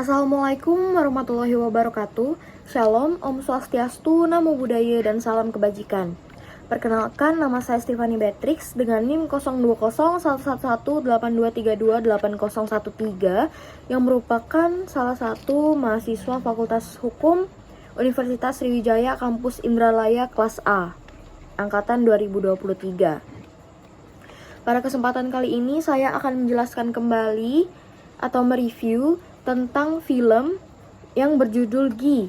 Assalamualaikum warahmatullahi wabarakatuh. Shalom, Om Swastiastu, Namo Buddhaya, dan salam kebajikan. Perkenalkan, nama saya Stephanie Beatrix dengan NIM 02011182328013 yang merupakan salah satu mahasiswa Fakultas Hukum Universitas Sriwijaya Kampus Indralaya kelas A, angkatan 2023. Pada kesempatan kali ini saya akan menjelaskan kembali atau mereview tentang film yang berjudul Gi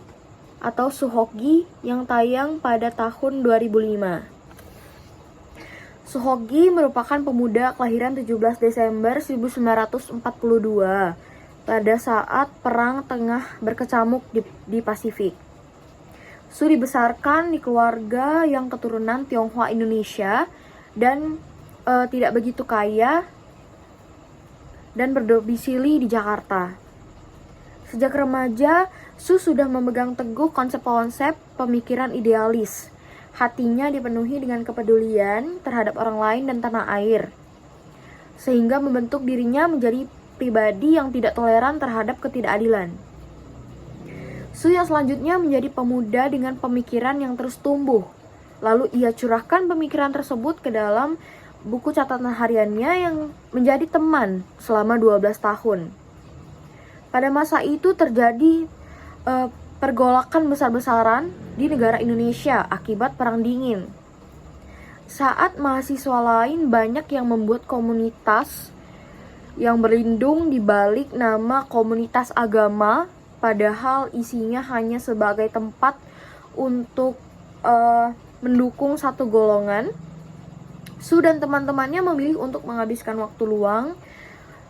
atau Suhokgi yang tayang pada tahun 2005. Suhokgi merupakan pemuda kelahiran 17 Desember 1942 pada saat Perang Tengah berkecamuk di Pasifik. Su dibesarkan di keluarga yang keturunan Tionghoa Indonesia dan tidak begitu kaya dan berdomisili di Jakarta. Sejak remaja, Su sudah memegang teguh konsep-konsep pemikiran idealis. Hatinya dipenuhi dengan kepedulian terhadap orang lain dan tanah air, sehingga membentuk dirinya menjadi pribadi yang tidak toleran terhadap ketidakadilan. Su yang selanjutnya menjadi pemuda dengan pemikiran yang terus tumbuh. Lalu ia curahkan pemikiran tersebut ke dalam buku catatan hariannya yang menjadi teman selama 12 tahun. Pada masa itu terjadi pergolakan besar-besaran di negara Indonesia akibat Perang Dingin. Saat mahasiswa lain banyak yang membuat komunitas yang berlindung di balik nama komunitas agama, padahal isinya hanya sebagai tempat untuk mendukung satu golongan, Su dan teman-temannya memilih untuk menghabiskan waktu luang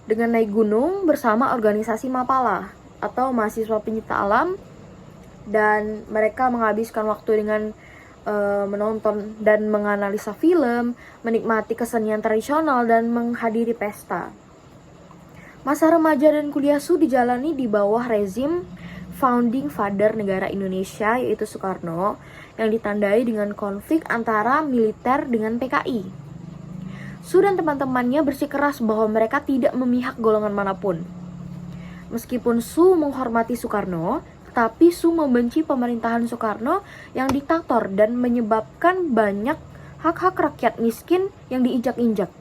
dengan naik gunung bersama organisasi Mapala atau mahasiswa pencinta alam, dan mereka menghabiskan waktu dengan menonton dan menganalisa film, menikmati kesenian tradisional, dan menghadiri pesta. Masa remaja dan kuliah Su dijalani di bawah rezim founding father negara Indonesia yaitu Soekarno yang ditandai dengan konflik antara militer dengan PKI. Su dan teman-temannya bersikeras bahwa mereka tidak memihak golongan manapun. Meskipun Su menghormati Soekarno, tetapi Su membenci pemerintahan Soekarno yang diktator dan menyebabkan banyak hak-hak rakyat miskin yang diinjak-injak.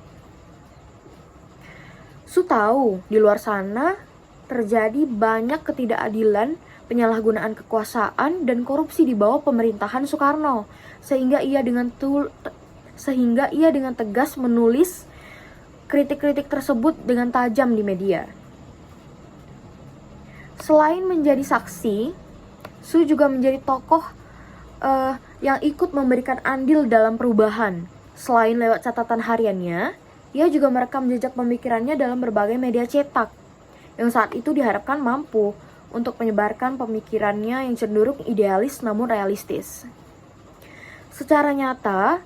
Su tahu di luar sana terjadi banyak ketidakadilan, penyalahgunaan kekuasaan, dan korupsi di bawah pemerintahan Soekarno, sehingga ia dengan tegas menulis kritik-kritik tersebut dengan tajam di media. Selain menjadi saksi, Su juga menjadi tokoh yang ikut memberikan andil dalam perubahan. Selain lewat catatan hariannya, ia juga merekam jejak pemikirannya dalam berbagai media cetak, yang saat itu diharapkan mampu untuk menyebarkan pemikirannya yang cenderung idealis namun realistis. Secara nyata,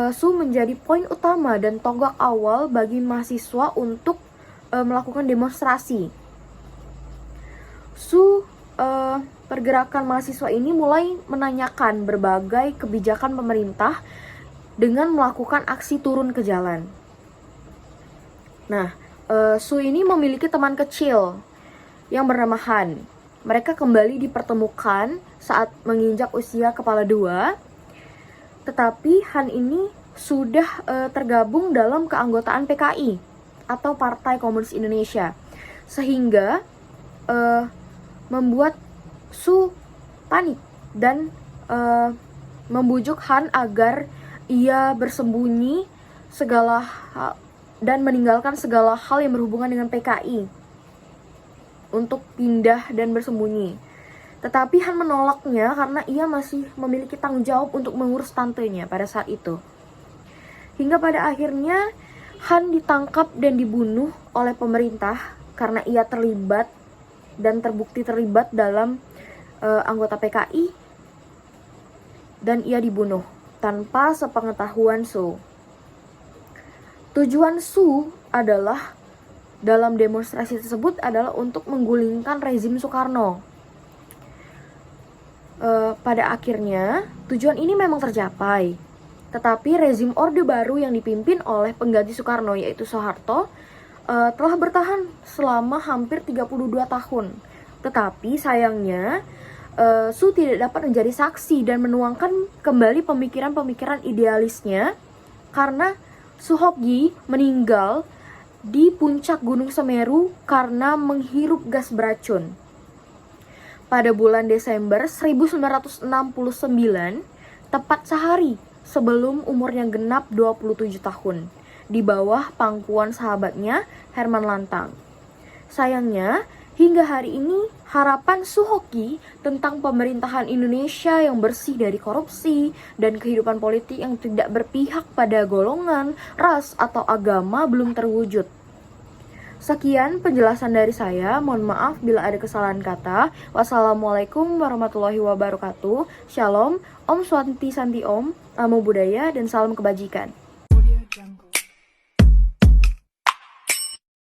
Su menjadi poin utama dan tonggak awal bagi mahasiswa untuk melakukan demonstrasi. Pergerakan mahasiswa ini mulai menanyakan berbagai kebijakan pemerintah dengan melakukan aksi turun ke jalan. Nah, Su ini memiliki teman kecil yang bernama Han. Mereka kembali dipertemukan saat menginjak usia kepala 2. Tetapi Han ini sudah tergabung dalam keanggotaan PKI atau Partai Komunis Indonesia, sehingga membuat Su panik dan membujuk Han agar ia bersembunyi dan meninggalkan segala hal yang berhubungan dengan PKI untuk pindah dan bersembunyi. Tetapi Han menolaknya karena ia masih memiliki tanggung jawab untuk mengurus tantenya pada saat itu. Hingga pada akhirnya Han ditangkap dan dibunuh oleh pemerintah karena ia terlibat dan terbukti terlibat dalam anggota PKI, dan ia dibunuh tanpa sepengetahuan Su. Tujuan Su adalah dalam demonstrasi tersebut adalah untuk menggulingkan rezim Soekarno. Pada akhirnya tujuan ini memang tercapai, tetapi rezim Orde Baru yang dipimpin oleh pengganti Soekarno yaitu Soeharto telah bertahan selama hampir 32 tahun Tetapi sayangnya Su tidak dapat menjadi saksi dan menuangkan kembali pemikiran-pemikiran idealisnya karena Suhokgi meninggal di puncak Gunung Semeru karena menghirup gas beracun. Pada bulan Desember 1969, tepat sehari sebelum umurnya genap 27 tahun, di bawah pangkuan sahabatnya Herman Lantang. Sayangnya, hingga hari ini harapan Suhokgi tentang pemerintahan Indonesia yang bersih dari korupsi dan kehidupan politik yang tidak berpihak pada golongan, ras, atau agama belum terwujud. Sekian penjelasan dari saya, mohon maaf bila ada kesalahan kata. Wassalamualaikum warahmatullahi wabarakatuh. Shalom, Om Swanti Santi Om, Namo Buddhaya, dan salam kebajikan.